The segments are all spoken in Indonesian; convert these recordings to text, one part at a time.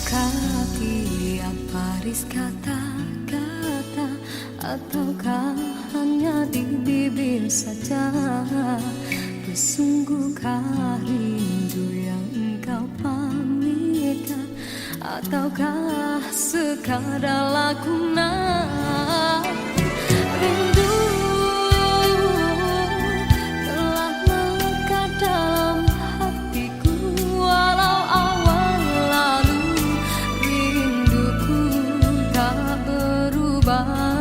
Ataukah tiap baris kata-kata, ataukah hanya di bibir saja? Bersungguhkah rindu yang engkau pamitkan, ataukah sekadar lakonan? Rindu telah melekat dalam hatiku, walau awal lalu rinduku tak berubah.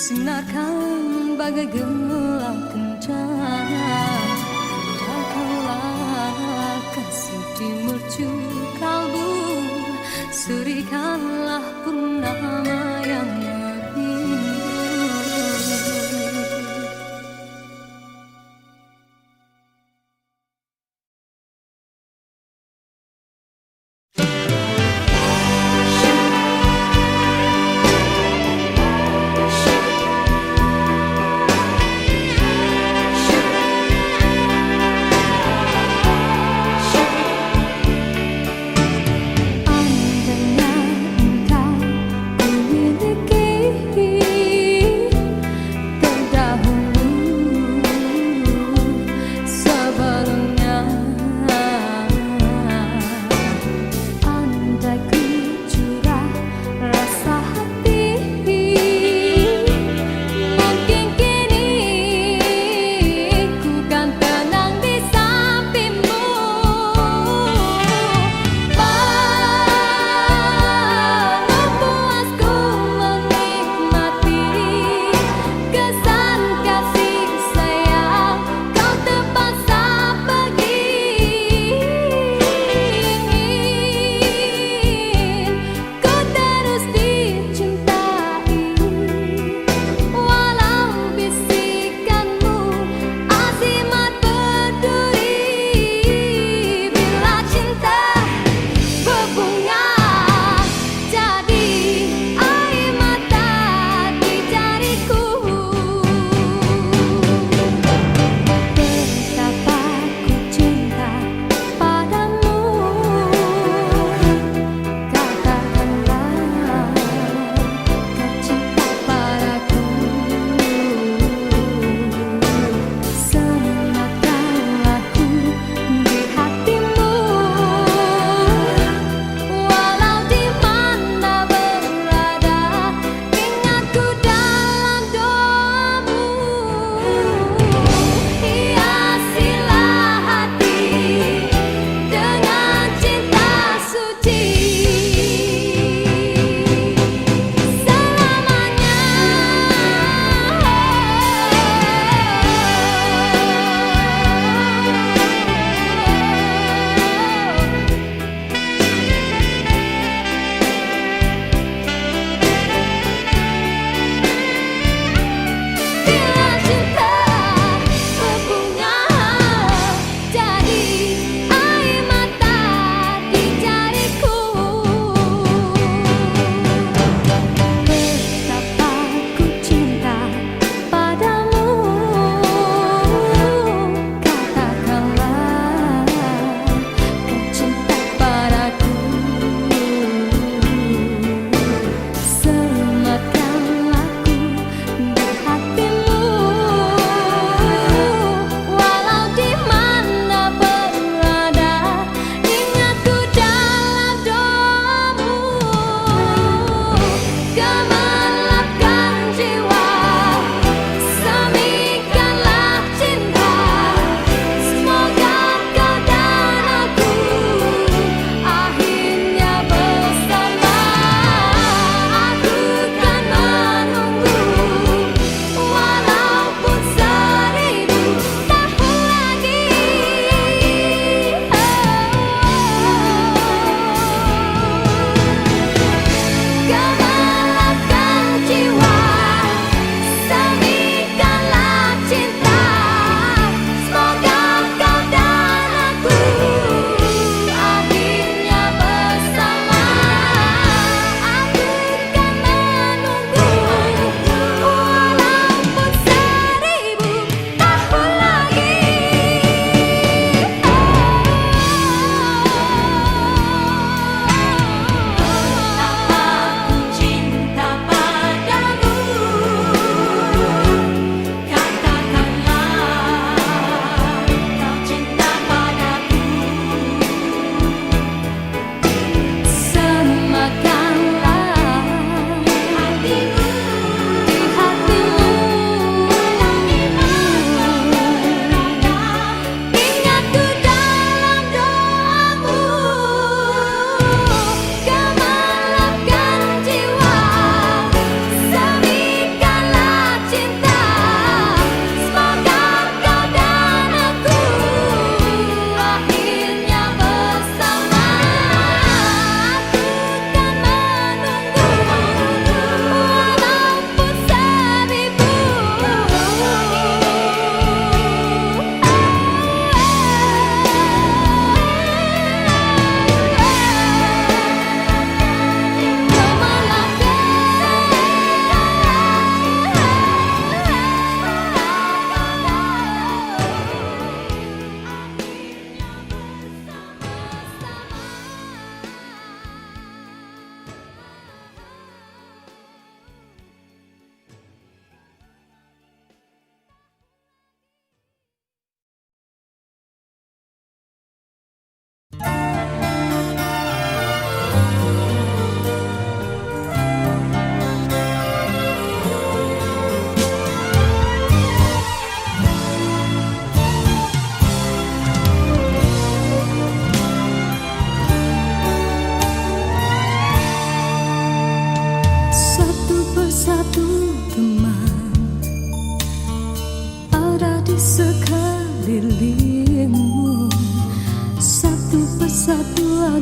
Sinarkan bagai gelang kencana, datanglah kasih di mercu kalbu, serikanlah purnama yang merindu.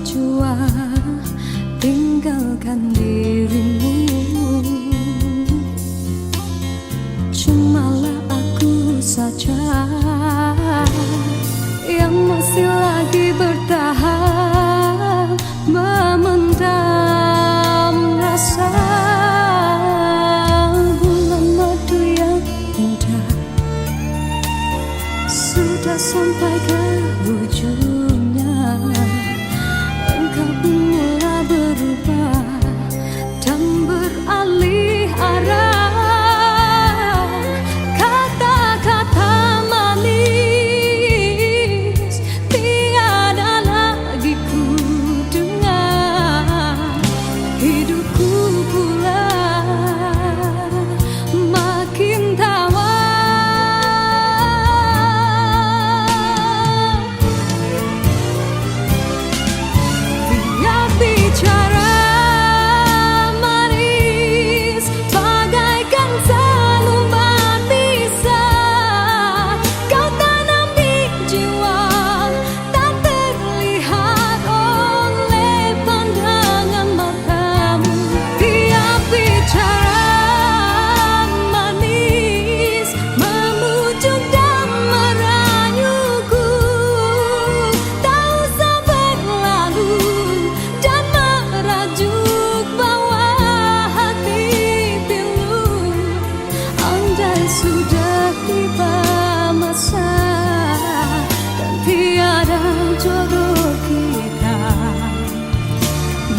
berjuang tinggalkan dirimu. Cumalah aku saja yang masih lagi bertahan memendam rasa. Bulan madu yang indah sudah sampai ke ujungnya. Engkau pun mulai berubah dan beralih arah. Kata-kata manis tiada lagi ku dengar. Hidupku pula makin tawar. Tiap bicara manis bagaikan selumban bisa kau tanam di jiwa, tak terlihat oleh pandangan matamu. Tiap bicara manis memujuk dan merayuku, tak usah berlalu dan merajuk bawah hati pilu. Andai sudah tiba masa dan tiada jodoh kita,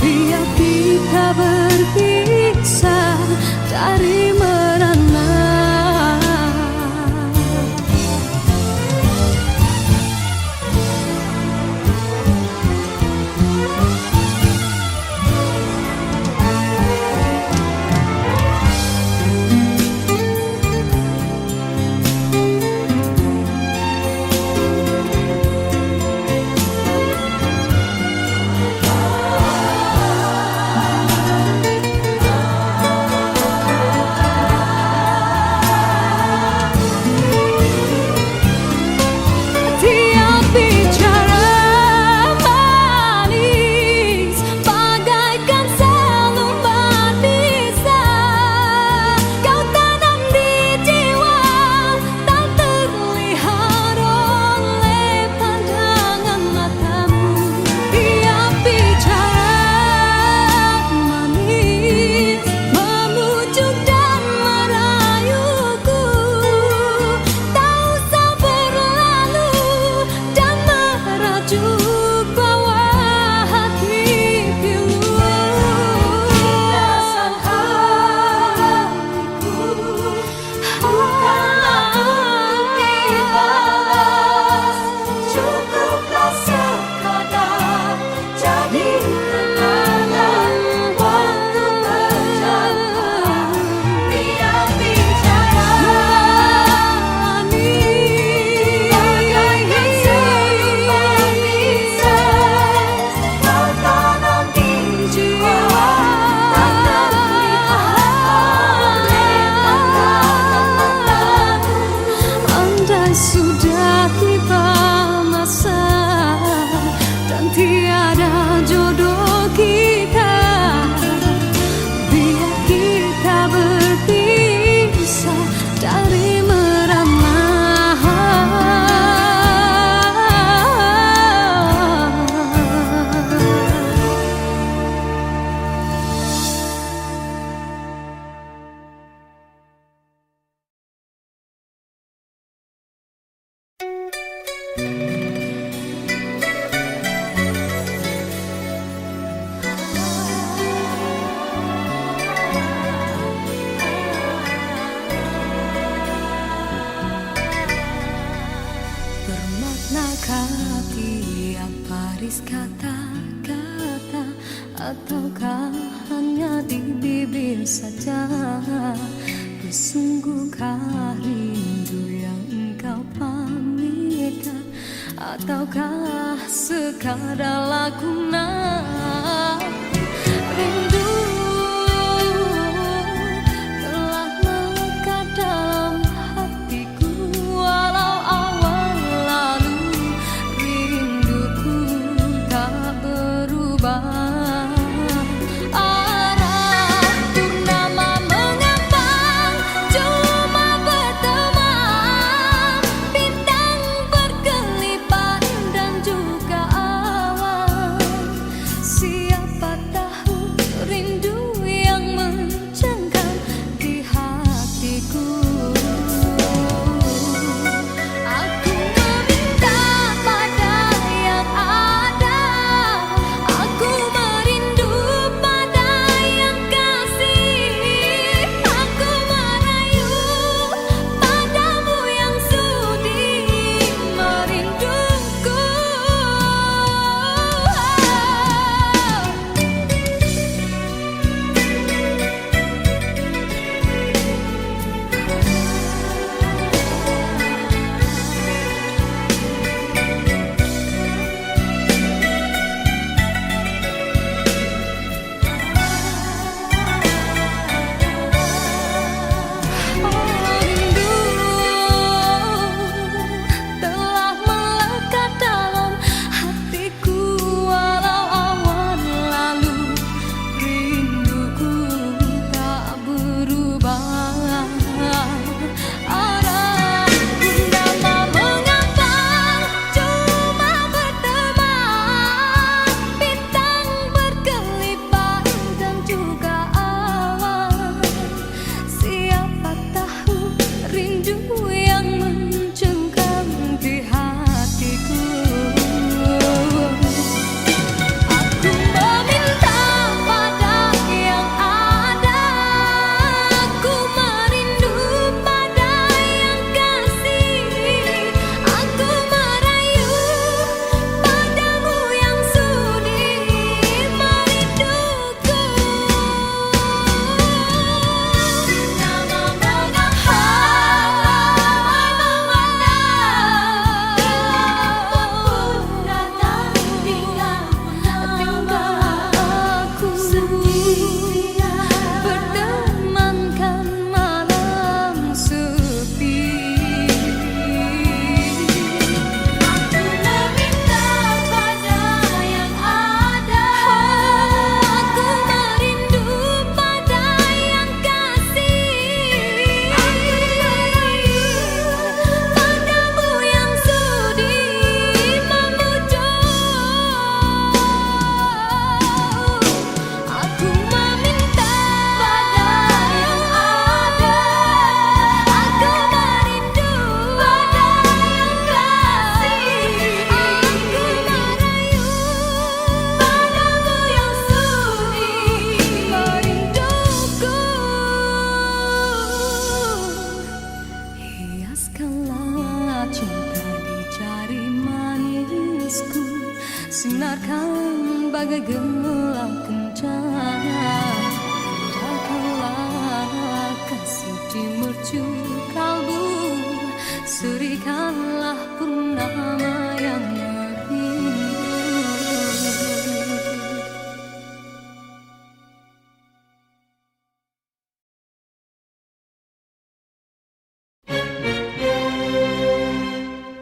biar kita berpisah dari merana. Tiap bicara manis bagaikan selumban bisa kau tanam di jiwa, tak terlihat oleh pandangan matamu. Tiap bicara manis memujuk dan merayuku, tak usah berlalu dan merajuk bawah hati pilu. Rasa hatiku bukanlah untuk dibalas, cukuplah sekadar jadi kenangan waktu berjalan. Tiap bicara manis bagaikan selumban bisa kau tanam di jiwa, tak terlihat oleh pandangan matamu. Andai sudah tiba masa dan tiada jodoh kita, biar kita berpisah dari merana. Bermaknakah tiap baris kata-kata, ataukah hanya di bibir saja? Sesungguhkah rindu yang engkau pamitkan, ataukah sekadar lakonan? Rindu telah melekat dalam hatiku, walau awal lalu rinduku tak berubah. bertemankan malam sepi. Aku meminta pada yang ada, aku merindu pada yang kasih. Aku merayu padamu yang sudi memujuk. Aku meminta pada yang ada, aku merindu pada yang kasih. Aku merayu padamu yang sudi merinduku. Hiaskanlah cinta di jari manisku, sinarkan bagai gelang kencana. Indahkanlah kasih di mercu kalbu, serikanlah purnama yang merindu.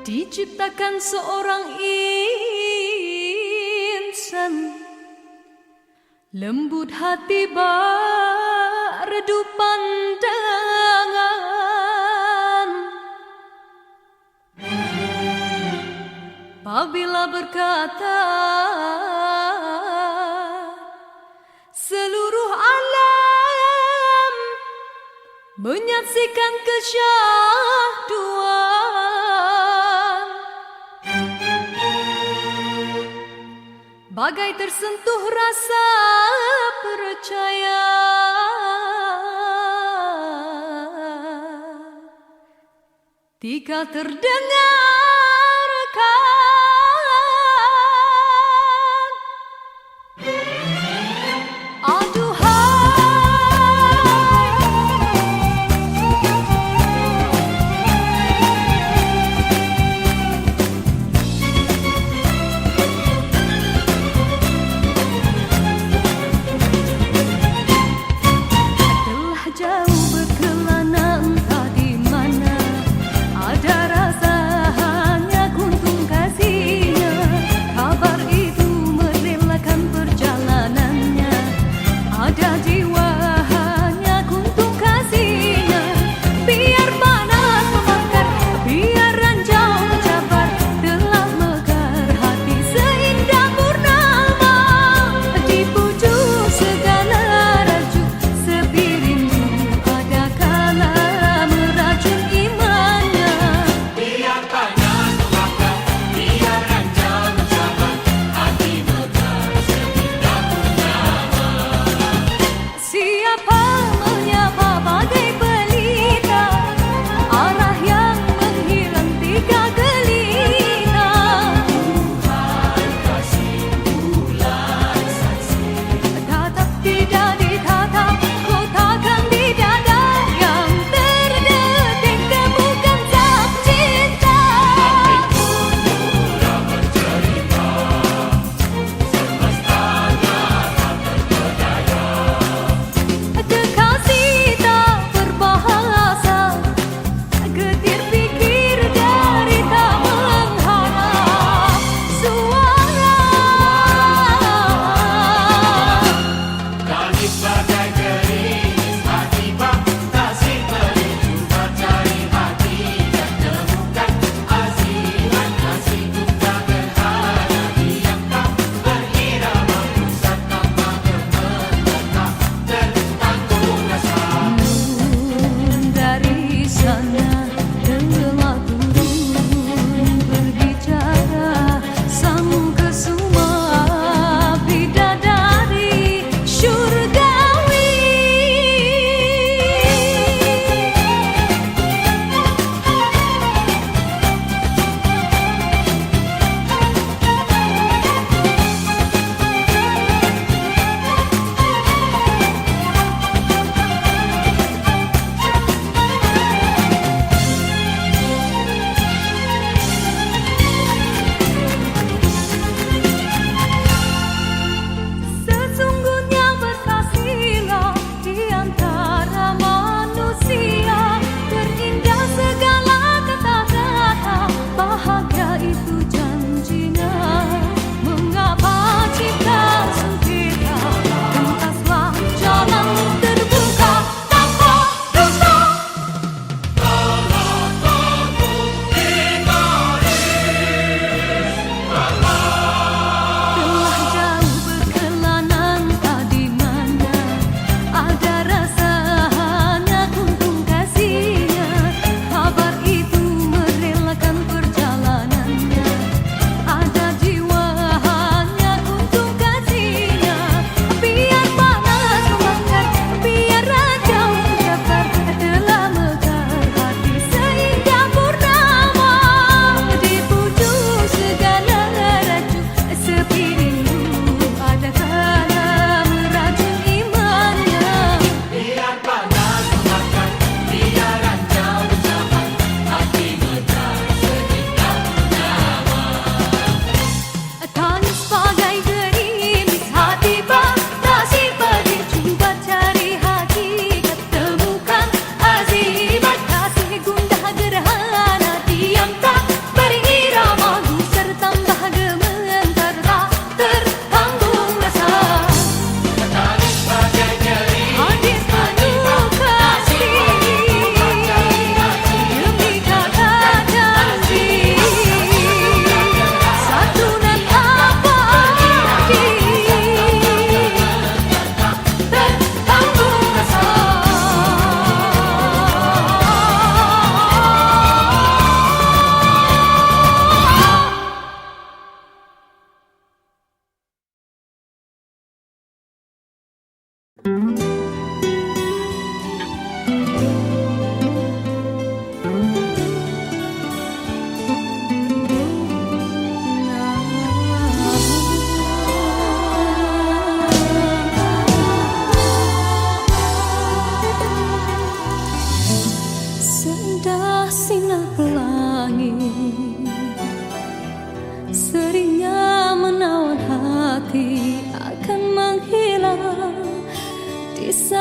Diciptakan seorang insan, lembut hati redup pandangan. Apabila berkata seluruh alam menyaksikan kesyahduan, bagai tersentuh rasa percaya. Tika terdengarkan, telah jauh berkelana entah di mana, ada rasa hanya kuntung kasihnya. Kabar itu merelakan perjalanannya, ada jiwa hanya kuntung kasihnya. Biar panas membakar, biar ranjau mencabar, telah mekar hati seindah purnama. Dipujuk segala raju, sepi rindu ada kala meracun imannya. Biar panas membakar, biar ranjau mencabar, hati mekar seindah purnama. Siapa menyapa bagai pelita, arah yang menghilang tiga gelita. Tuhan kasih bulan saksi, Tatap tidak ditatap, kotakan di dada yang terdetik temukan sak cinta. murah bercerita, semesta tak terpedaya. Kekasih tak berbahasa, getir pikir dari tak mengharap suara. Langit bagai gerimis hati bak, tasik merindu mencari hati dan temukan asihan kasih duka gerhana diam tak berirama pusat tanpa gemetar tertanggung rasa. Dari sana telah turun berbicara sang kesuma bidadari syurgawi.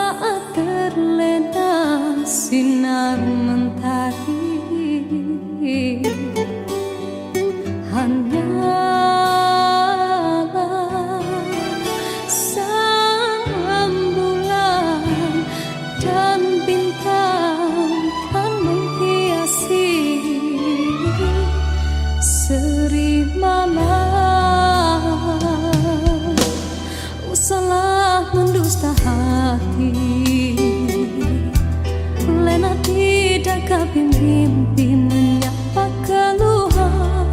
saat terlena sinar mentari, hanyalah sang bulan dan bintang kan menghiasi seri malam. Usahlah mendusta hati, lena tidak mimpi menyapa keluhan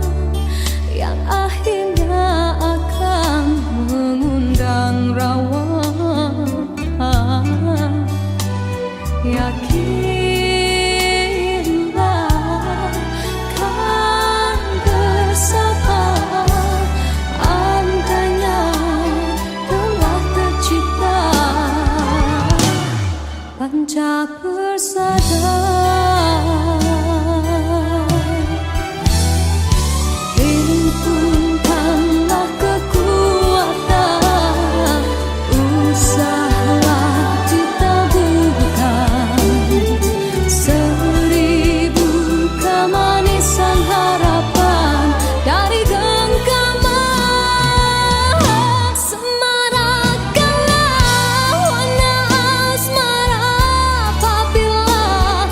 yang akhirnya akan mengundang rawa. Yakinlah kan bersama, andainya telah tercipta panca persada. Himpunkanlah kekuatan, usahalah ditaburkan seribu kemanisan harapan dari genggaman. Semarakkanlah warna asmara apabila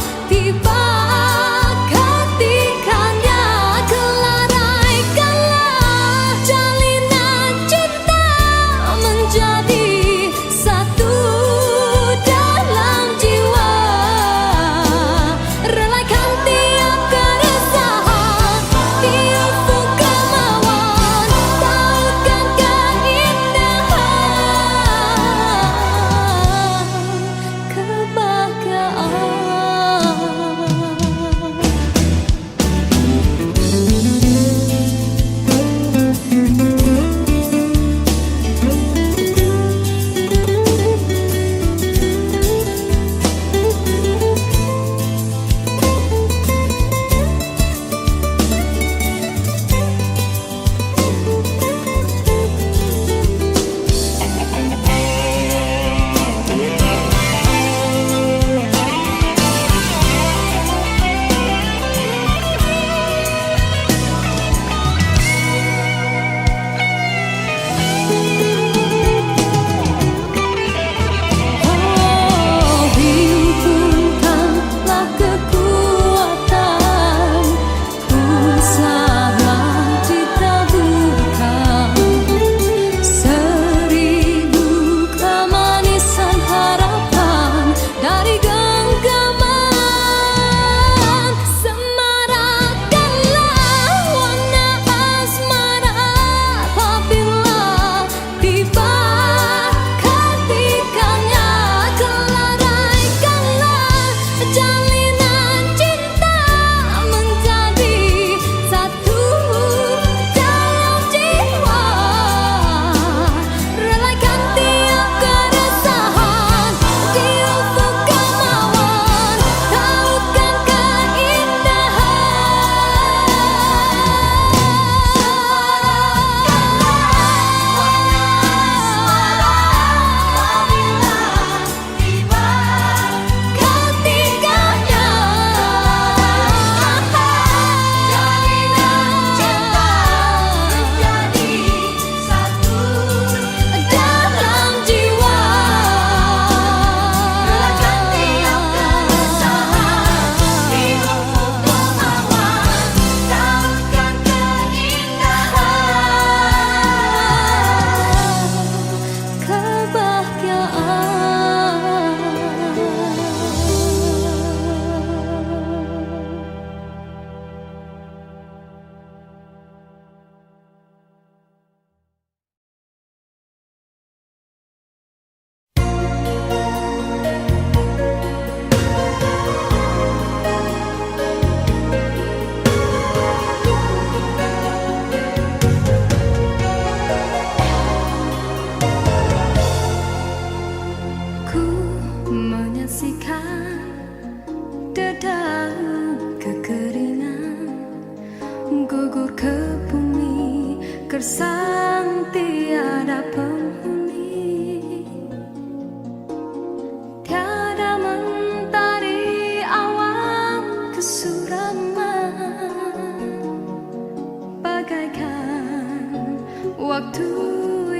waktu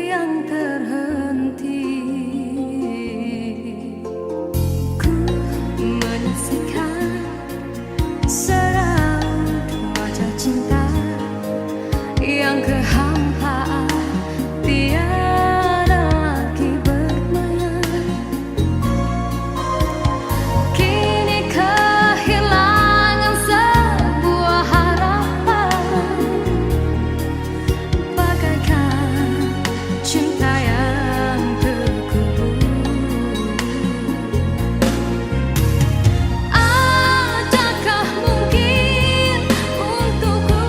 yang terhenti. Ku menyaksikan seraut wajah cinta yang kehampaan, tiada lagi bermain. Kini kehilangan sebuah harapan, bagaikan cinta yang terkubur. Adakah mungkin untukku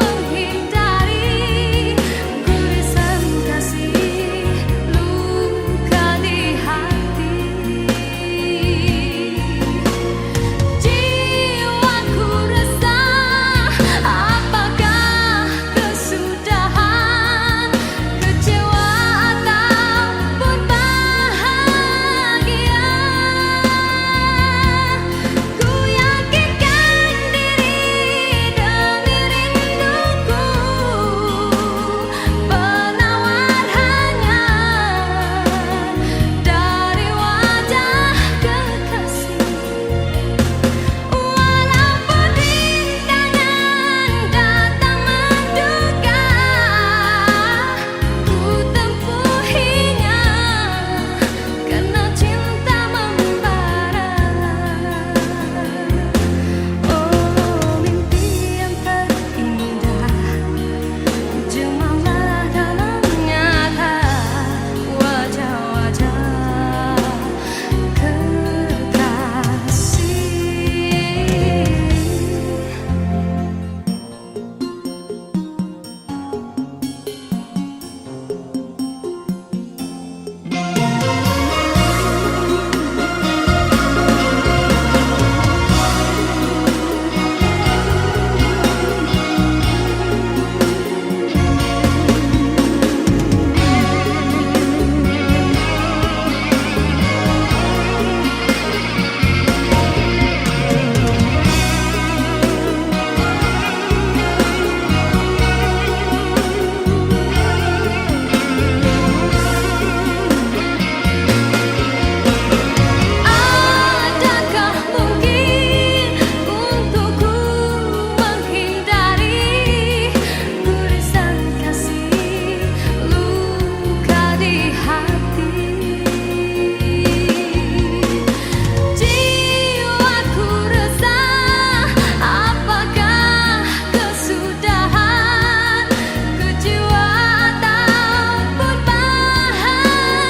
menghindari gurisan kasih, luka di hati? Jiwaku resah, apakah kesudahan? Kecewa ataupun bahagia? Ku yakinkan diri demi rinduku, penawar hangat dari wajah kekasih. Walaupun rintangan datang menduga, ku tempuhinya karena cinta membara. Oh, mimpi yang terindah, jemalah dalam nyata wajah-wajah kekasih. Adakah mungkin untukku menghindari gurisan kasih, luka di hati? Jiwaku resah, apakah kesudahan? Kecewa ataupun bahagia?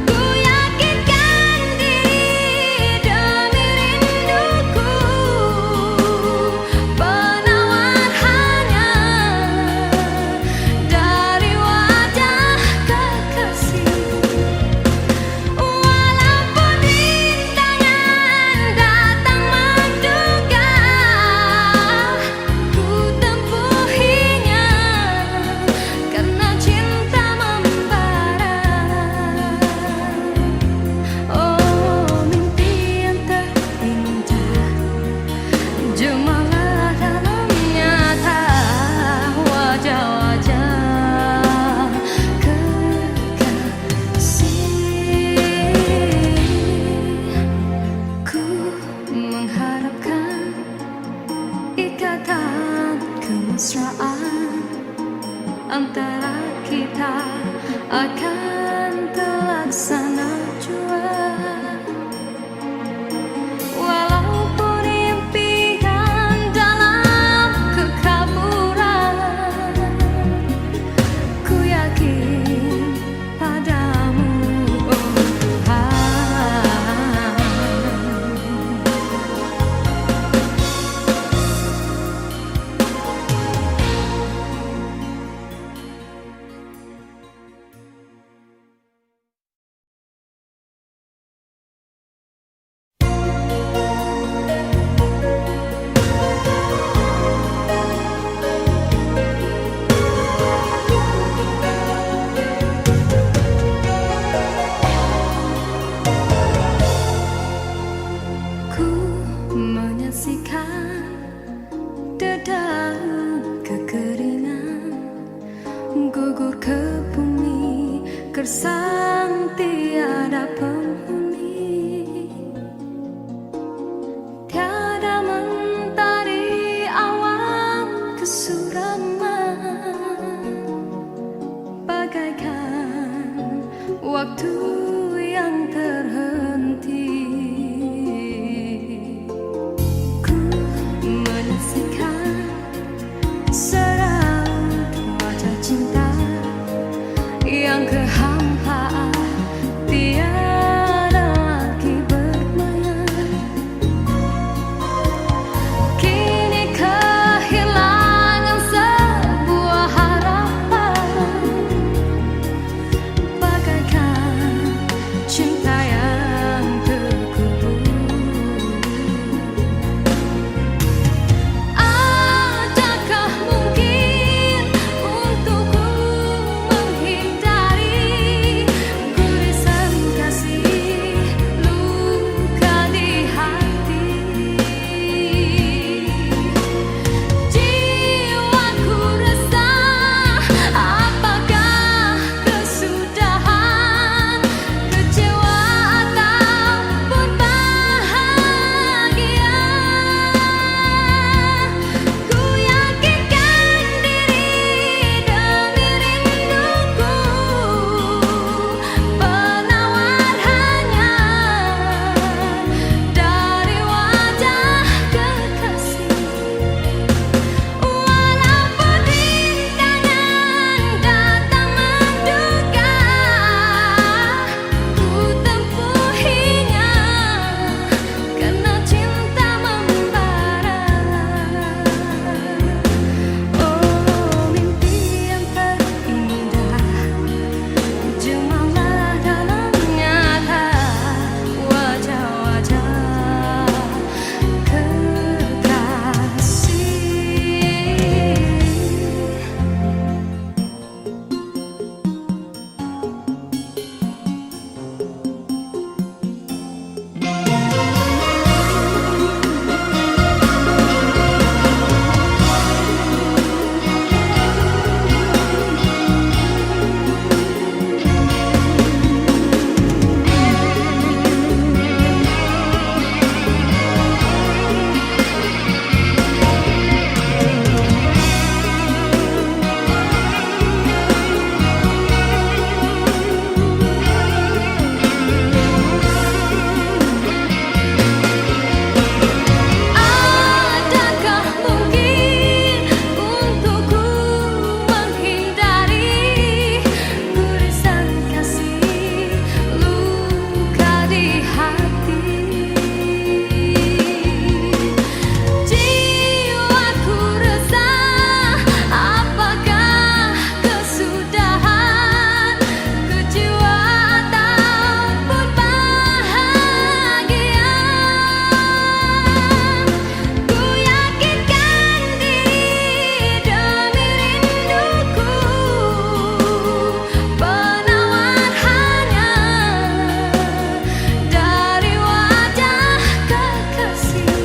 Ku yakinkan diri demi rinduku, penawar hangat dari wajah kekasih. Walaupun rintangan datang menduga, ku tempuhinya karena cinta membara. Oh, mimpi yang terindah, jemalah dalam nyata wajah-wajah kekasih. Ku mengharapkan ikatan kemesraan antara kita akan terlaksana jua. gersang tiada penghuni, tiada mentari awan kesuraman, bagaikan waktu yang terhenti. Ku menyaksikan seraut wajah cinta yang kehampaan, tiada lagi bermain. Kini kehilangan sebuah harapan, bagaikan cinta yang terkubur. Adakah mungkin untukku menghindari gurisan kasih luka di hati? Jiwaku resah, apakah kesudahan, kecewa ataupun bahagia? Ku yakinkan diri demi rinduku, penawar hanya dari wajah kekasih. Walaupun rintangan datang menduga, ku tempuhinya karena cinta membara. Oh, mimpi yang terindah, jemalah dalam nyata wajah-wajah kekasih. Adakah mungkin untukku menghindari gurisan kasih luka di hati? Jiwaku resah, apakah kesudahan, kecewa ataupun bahagia? Ku yakinkan diri demi rinduku, penawar hanya dari wajah kekasih.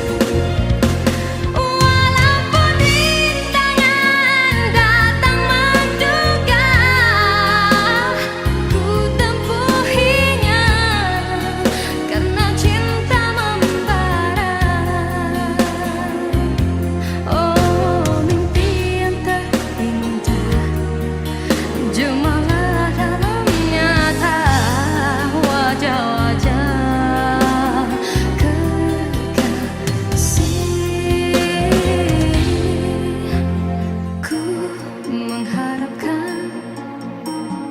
Walaupun rintangan datang menduga, ku tempuhinya karena cinta membara. Oh, mimpi yang terindah, jemalah dalam nyata wajah-wajah kekasih. Ku mengharapkan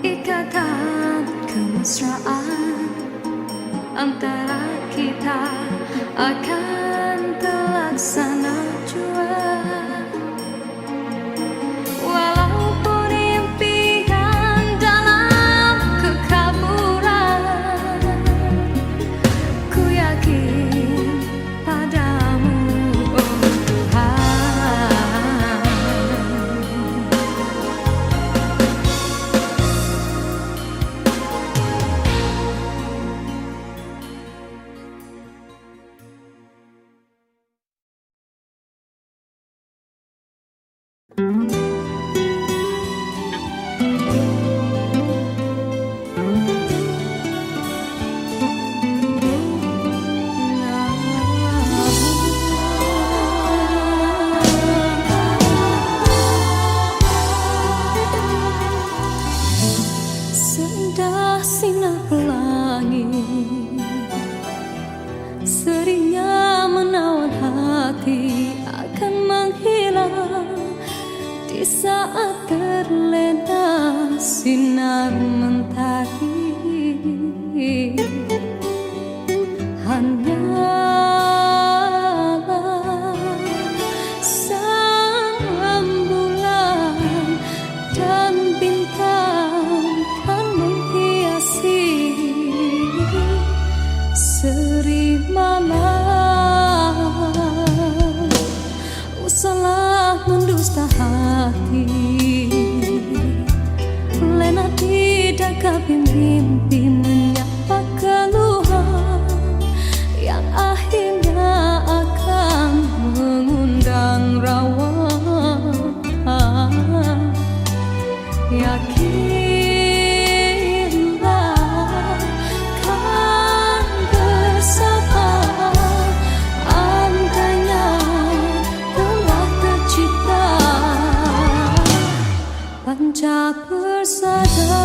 ikatan kemesraan antara kita akan terlaksana jua. Wajah sinar pelangi seringnya menawan hati akan menghilang di saat terlena sinar mentari. Hanyalah sang bulan dan bintang kan menghiasi seri malam. Usahlah mendusta hati, lena tidak kapi mimpi menyapa keluhan yang akhirnya akan mengundang rawa. Yakinlah kan bersama, andainya telah tercipta panca persada.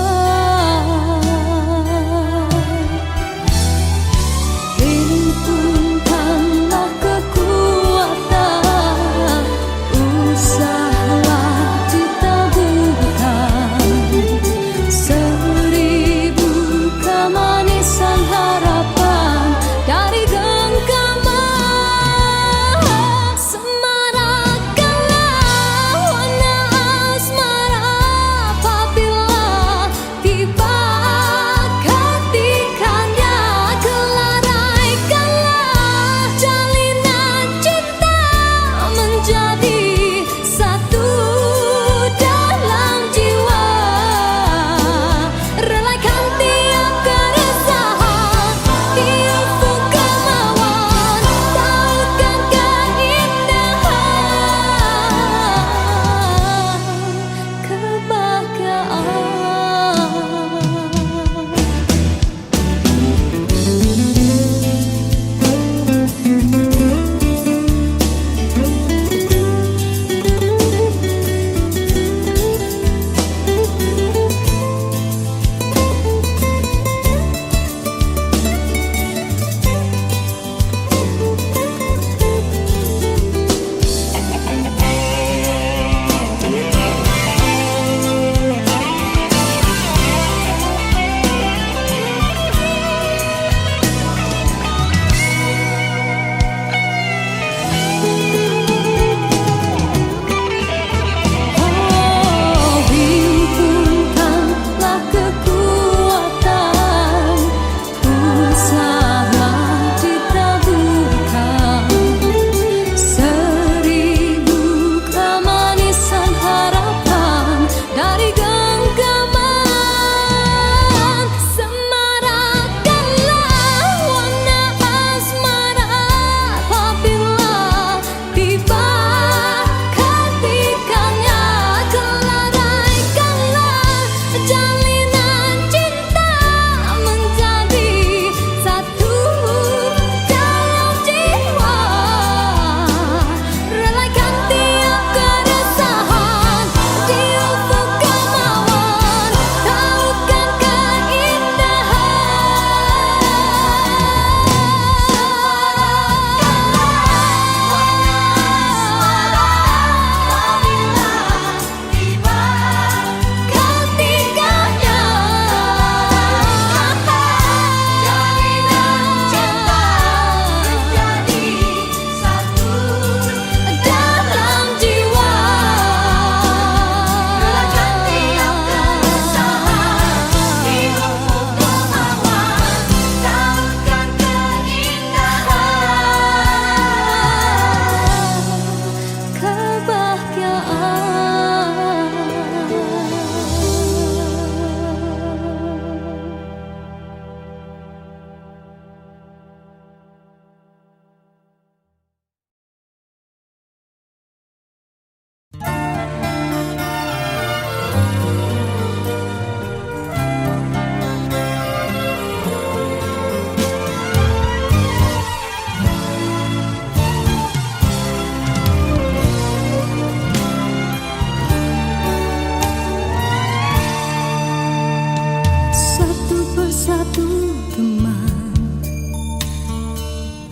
satu teman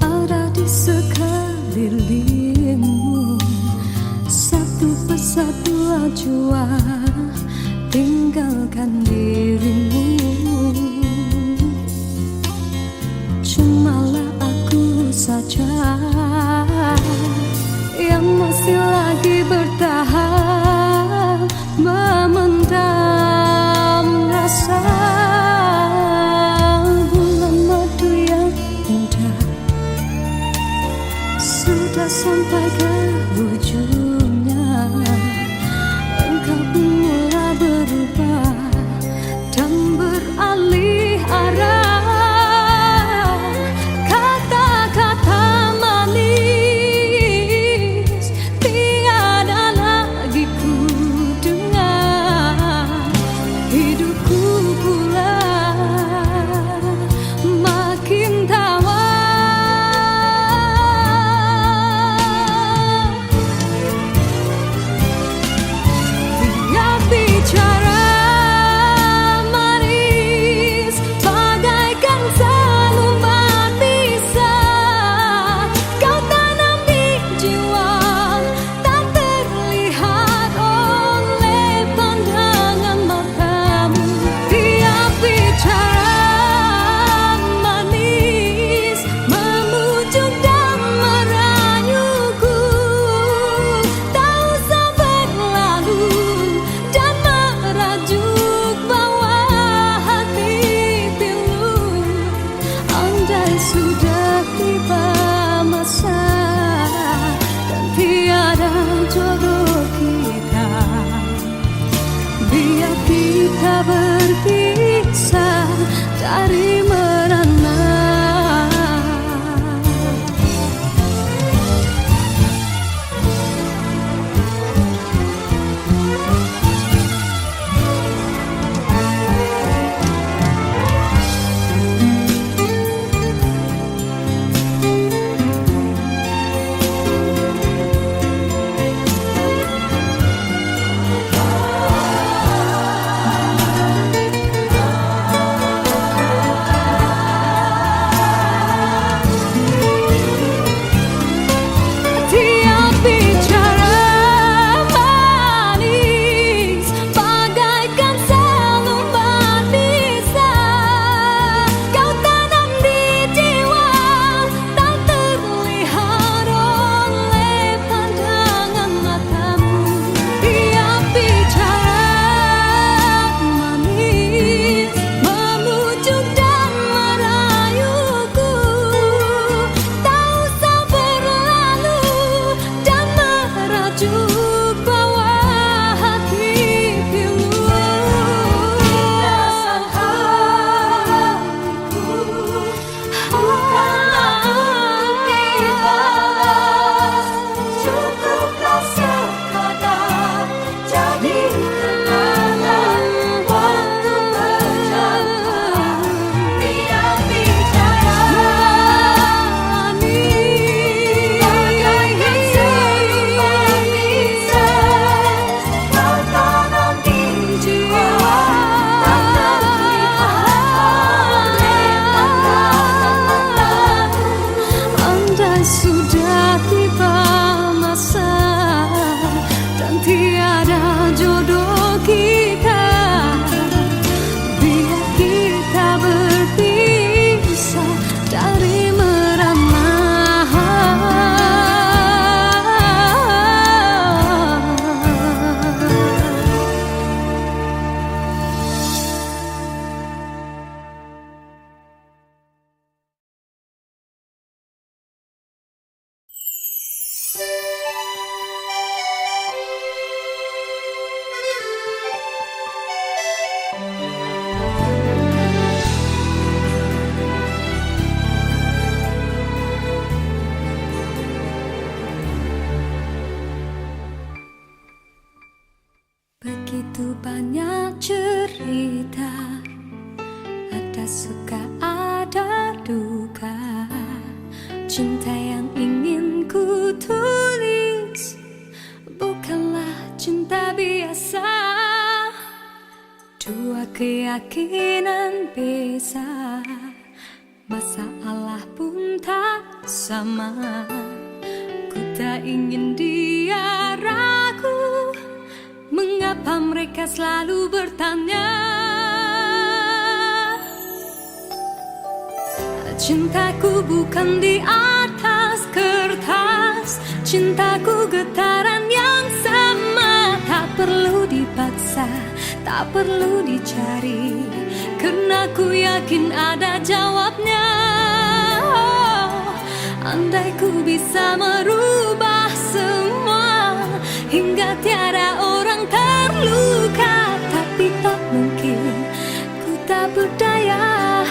ada di sekelilingmu, satu persatu jua tinggalkan dirimu. Cumalah aku saja yang masih lagi bertahan, memendam rasa. Bulan madu yang indah sudah sampai ke ujungnya, engkau pun mulai berubah dan beralih arah. Sudah tiba masa dan tiada jodoh kita, biar kita berpisah dari merana. Sudah tiba masa dan tiada jodoh kita, biar kita berpisah dari merana. Begitu banyak cerita, ada suka ada duka. Cinta yang ingin ku tulis bukanlah cinta biasa. Dua keyakinan beda berbeza, masalah pun tak sama. Ku tak ingin dia ragu, mengapa mereka selalu bertanya. Cintaku bukan di atas kertas, cintaku getaran yang sama. Tak perlu dipaksa, tak perlu dicari, karena ku yakin ada jawabnya. Andai ku bisa merubah semua, hingga tiada orang terluka, tapi tak mungkin, ku tak berdaya,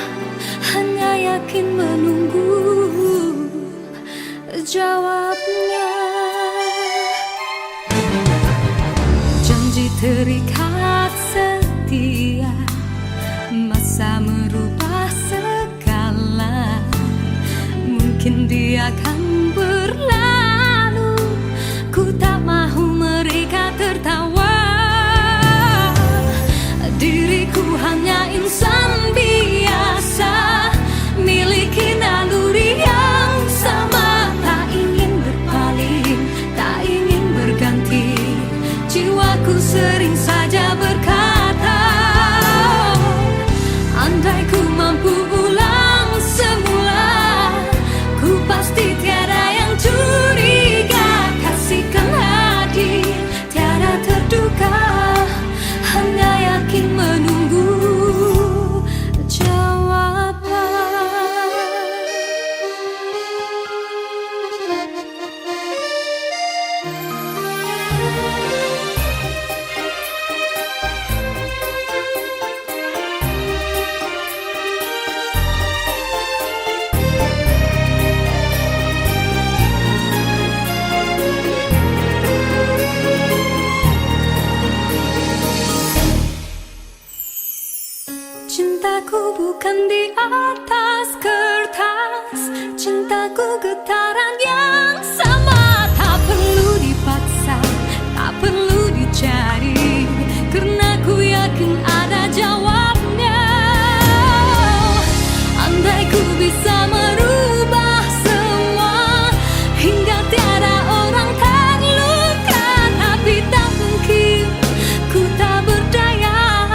hanya yakin menunggu jawabnya. Janji terikat setia, masa merubah segala. Mungkin dia akan berlalu, ku tak mahu mereka tertawa. Diriku hanya insan biasa, miliki naluri yang sama. Tak ingin berpaling, tak ingin berganti, jiwaku sering saja berkata, andai ku mampu ulang semula, ku pasti tiada yang curiga. Kasihkan hadir, tiada terduga, hanya yakin menunggu jawaban. Cintaku bukan di atas kertas, cintaku getaran yang sama. Tak perlu dipaksa, tak perlu dicari, karena ku yakin ada jawabnya. Andai ku bisa merubah semua, hingga tiada orang terluka, tapi tak mungkin, ku tak berdaya,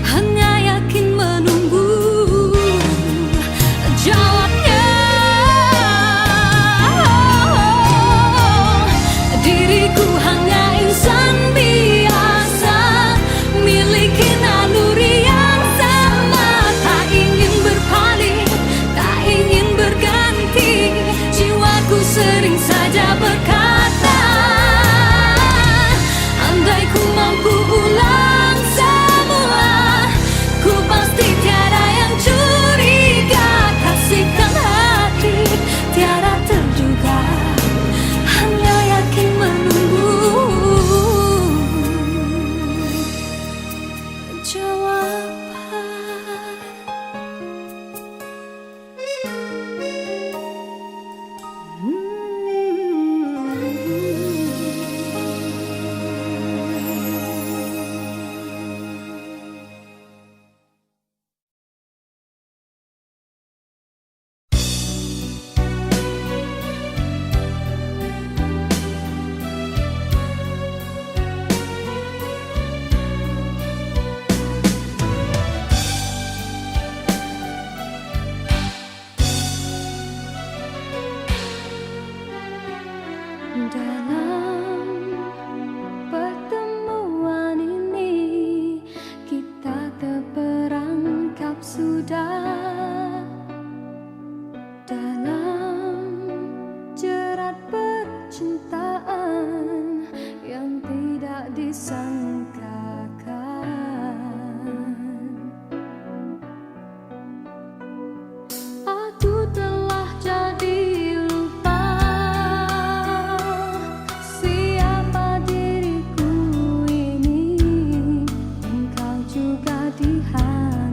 hanya yakin menunggu jawabnya. Diriku hanya insan biasa, miliki naluri yang sama. Tak ingin berpaling, tak ingin berganti, jiwaku sering saja berkata, andai ku mampu ulang semua, ku pasti tiada yang curiga. Kasihkan hati, tiada terduga, hanya yakin menunggu jawaban. Dalam pertemuan ini, kita terperangkap sudah dalam jerat percintaan yang tidak disangkakan. Aku telah jadi lupa siapa diriku ini. Engkau juga dihanyutkan.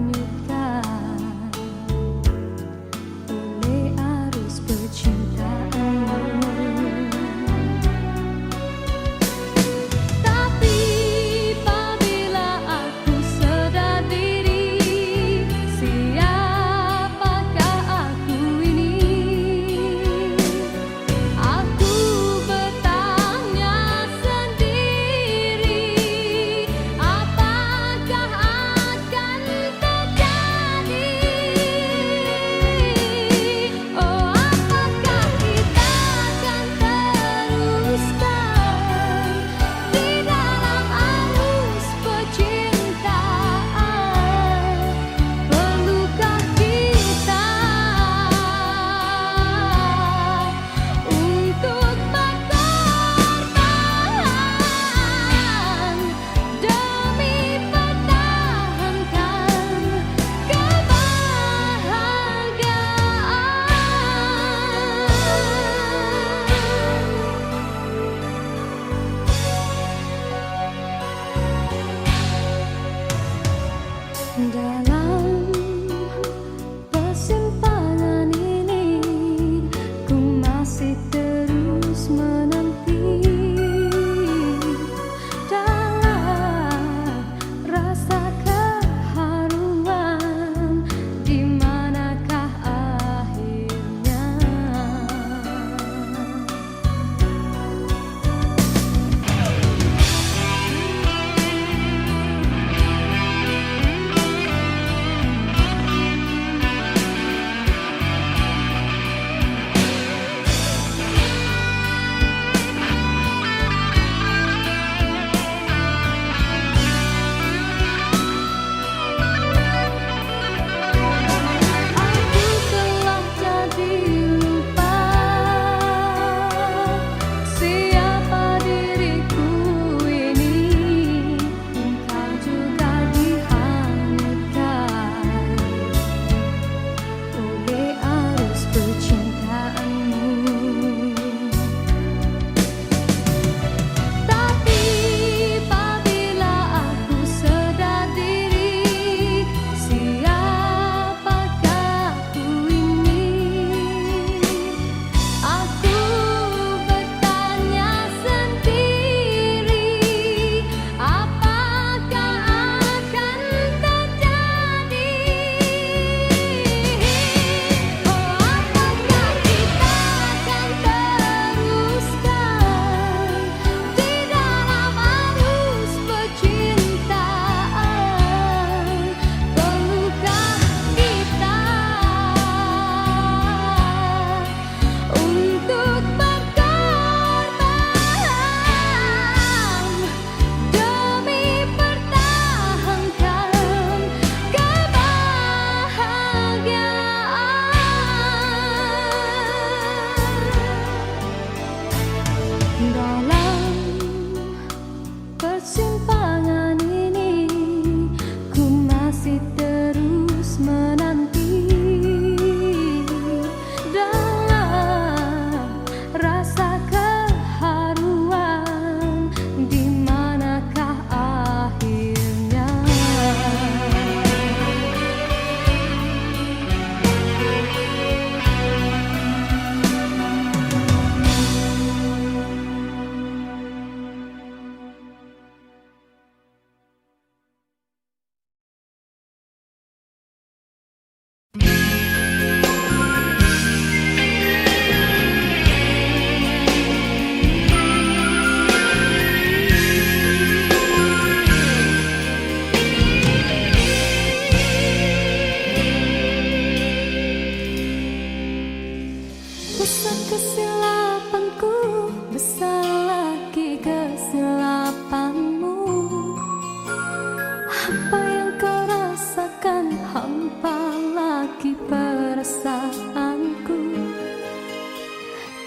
lagi perasaanku.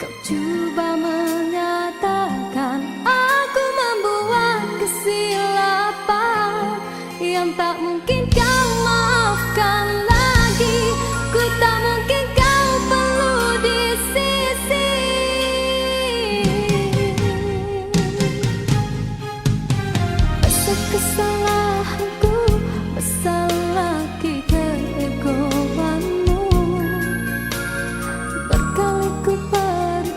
Kau coba menyatakan aku membuat kesilapan yang tak mungkin kau maafkan lagi. Ku tak mungkin kau perlu di sisi. Rasa kesalahanku besar lagi keegoanmu. Berkali ku beri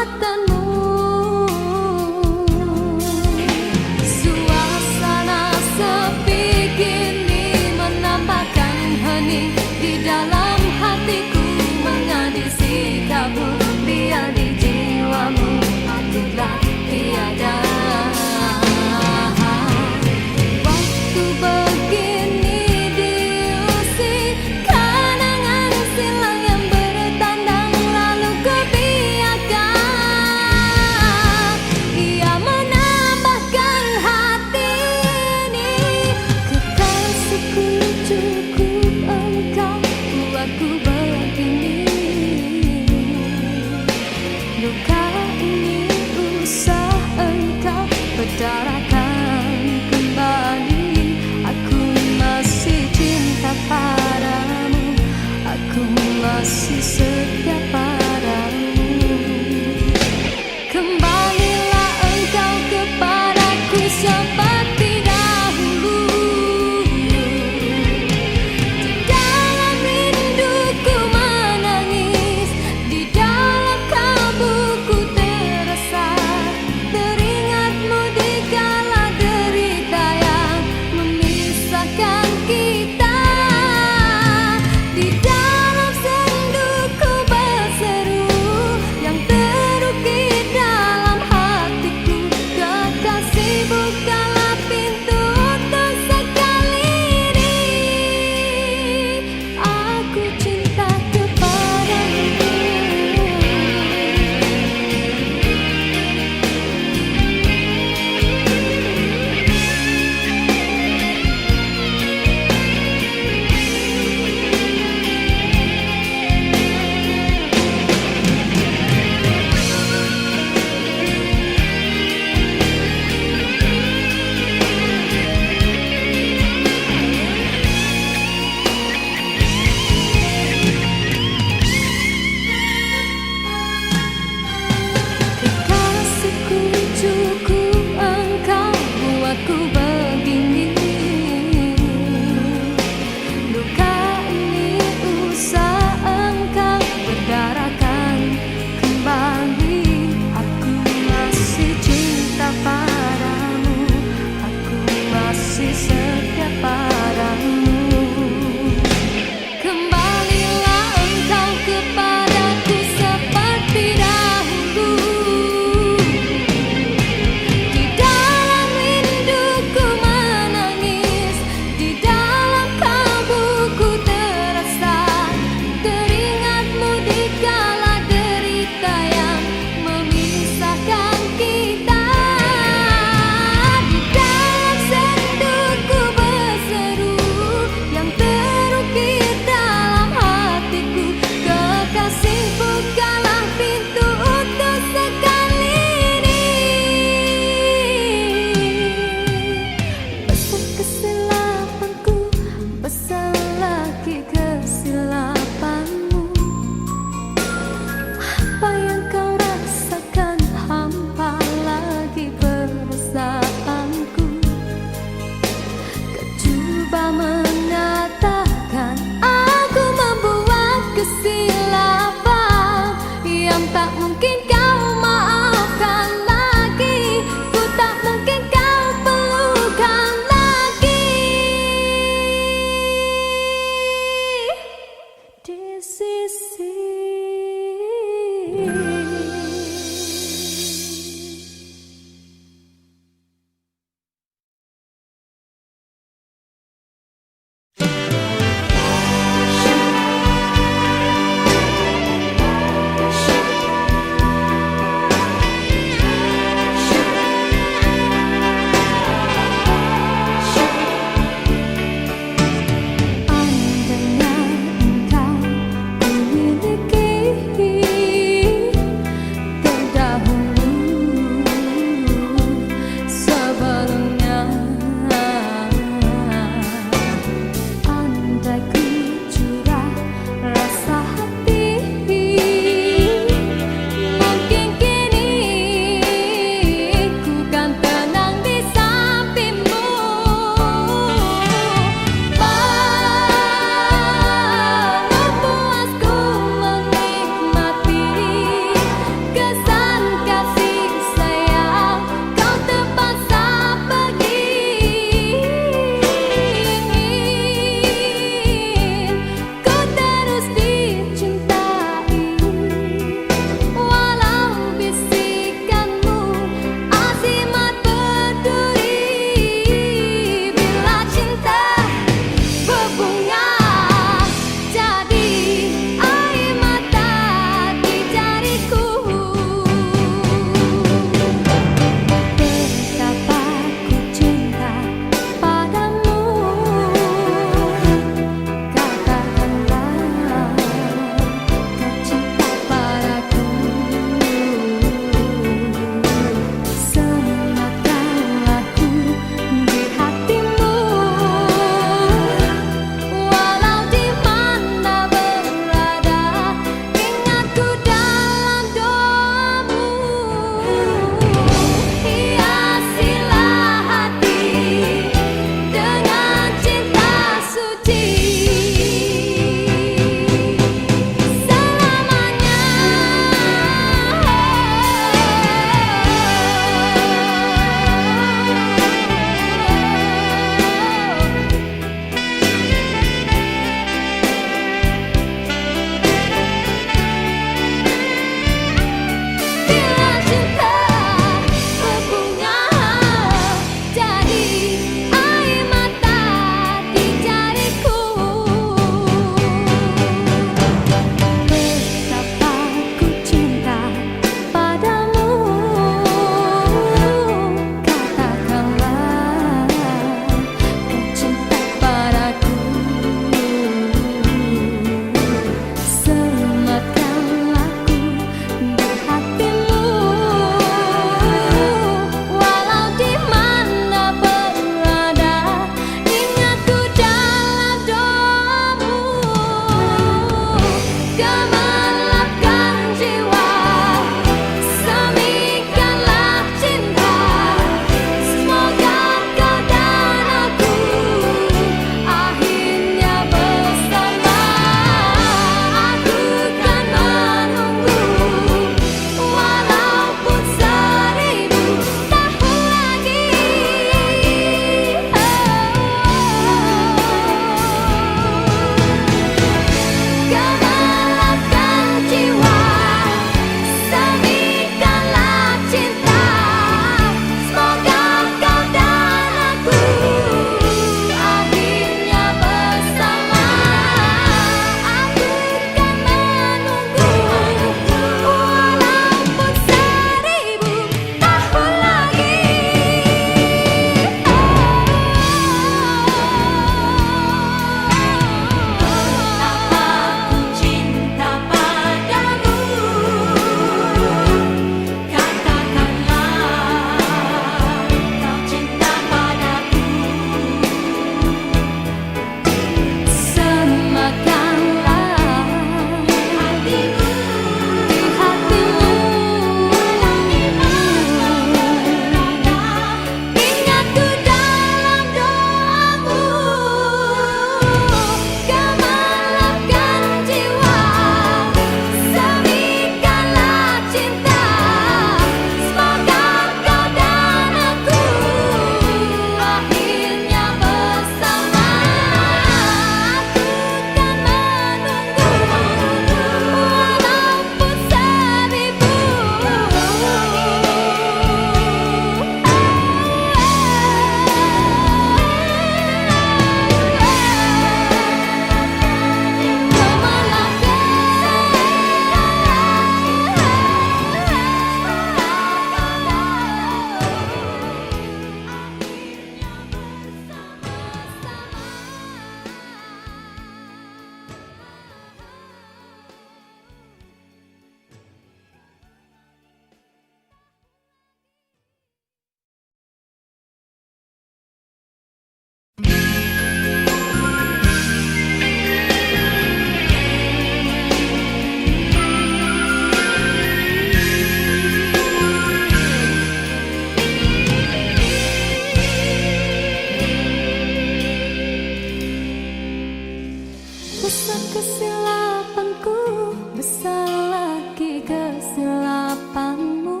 Besar kesilapanku, besar lagi kesilapanmu.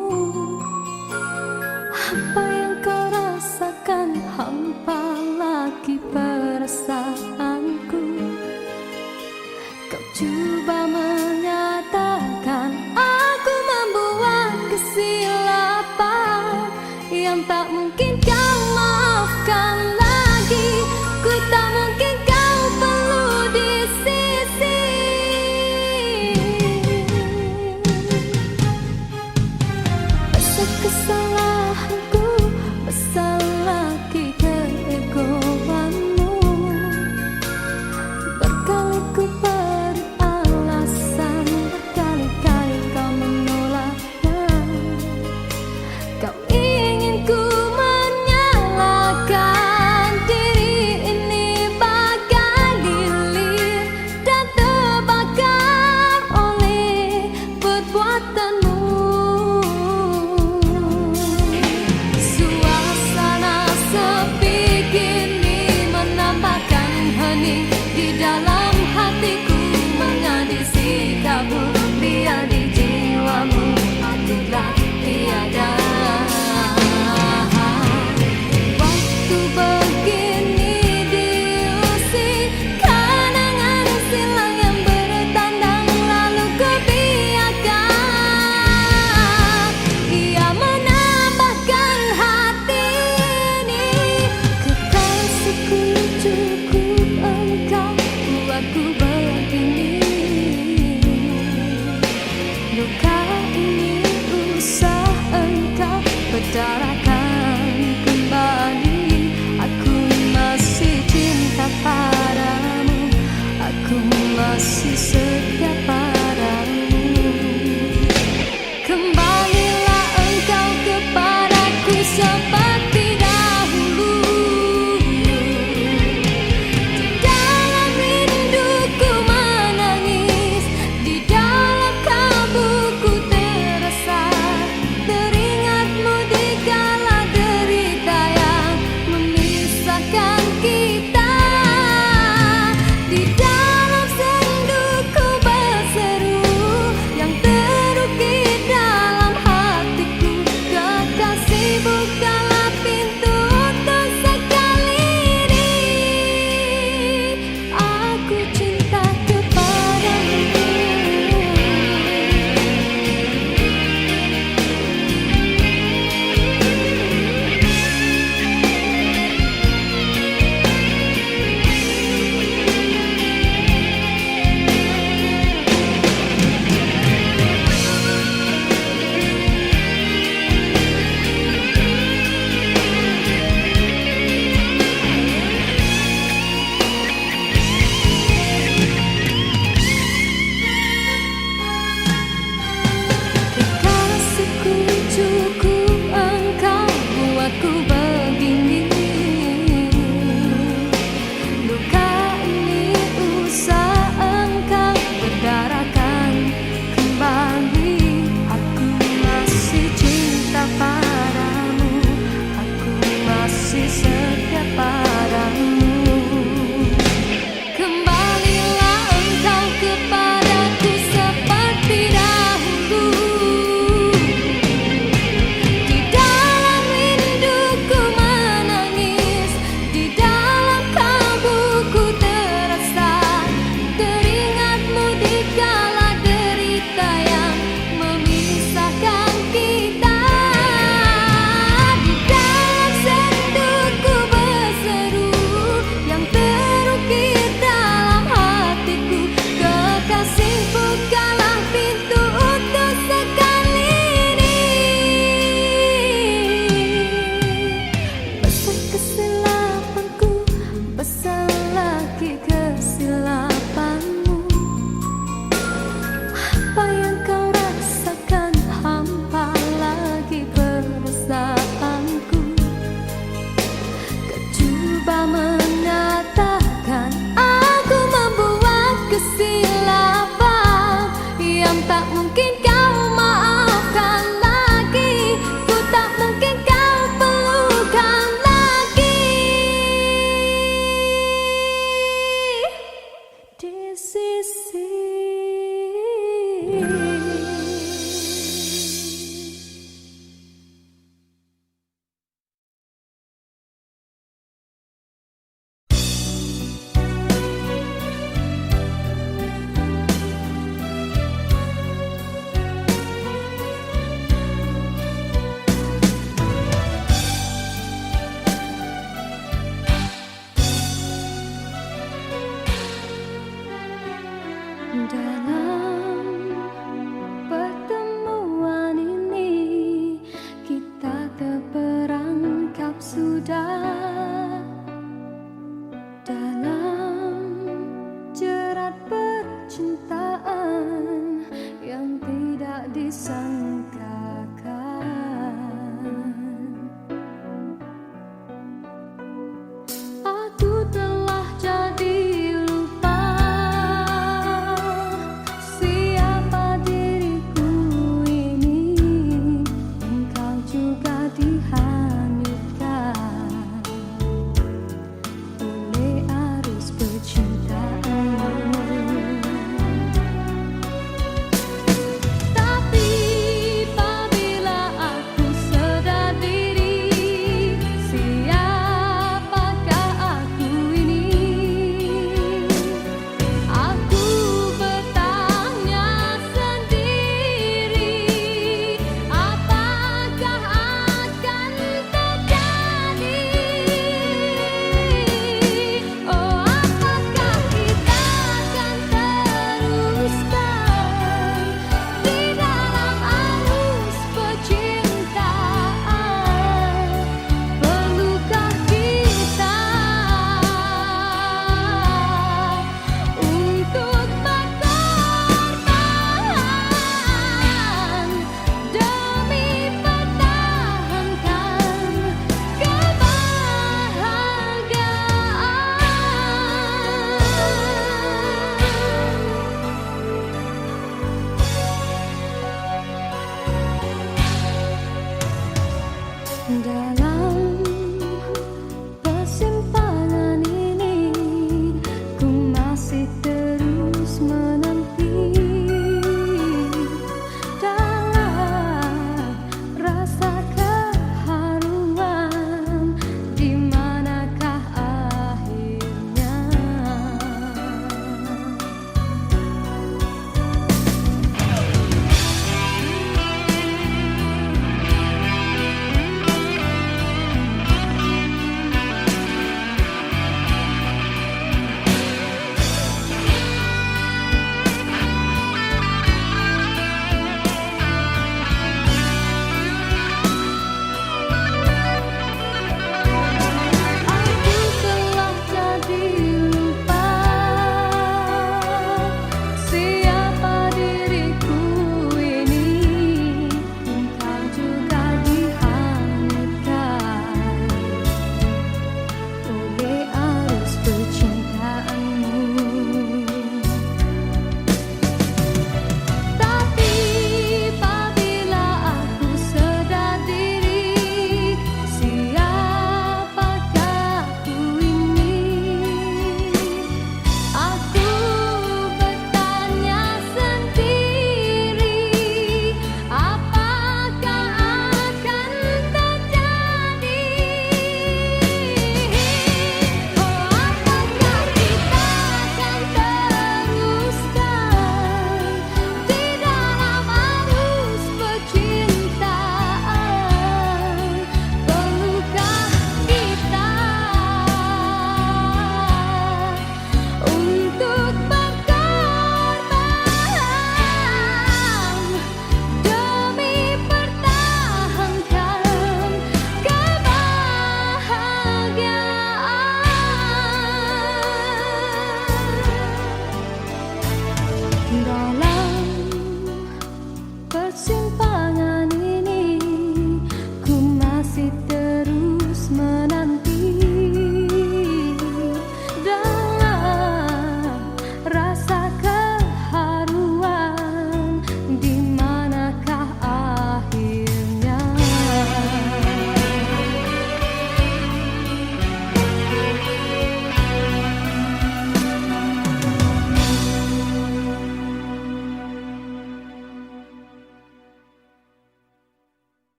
Apa yang kau rasakan, hampa lagi perasaanku. Kau coba menyatakan aku membuat kesilapan yang tak mungkin kau maafkan lagi. Ku tak mungkin kau perlu di sisi. Besar kesalahanku, besar lagi keegoanmu. Berkali ku beri alasan, berkali-kali kau menolaknya. Kau ingin ku menyalahkan diri ini bagai lilin dan terbakar oleh perbuatanmu. Suasana sepi kini menambahkan hening di dalam hatiku, mengadil sikapmu, biar di jiwamu aku telah tiada. Waktu begini diusik kenangan silam yang bertandang, lalu ku biarkan ia menambahkan hati ini. Kekasihku, cukup engkau buatku begini. Luka ini usah engkau berdarakan kembali. Aku masih cinta padamu, aku masih setia padamu. Kembalilah engkau kepadaku seperti dahulu. Di dalam rinduku menangis, di dalam kalbuku terasa, teringatmu di kala derita yang memisahkan kita. Di dalam senduku berseru yang terukir dalam hatiku, kekasih bukalah pintu untuk sekali ini. Aku cinta kepadamu. Kekasihku, cukup engkau buatku begini. Luka ini usah engkau berdarakan kembali. Aku masih cinta padamu, aku masih setia padamu. Kembalilah engkau kepadaku seperti dahulu. Di dalam rinduku menangis, di dalam kalbuku terasa, teringatmu di kala derita yang memisahkan kita. Di dalam senduku berseru yang terukir dalam hatiku, kekasih bukalah pintu untuk sekali ini. Besar kesilapanku, besar lagi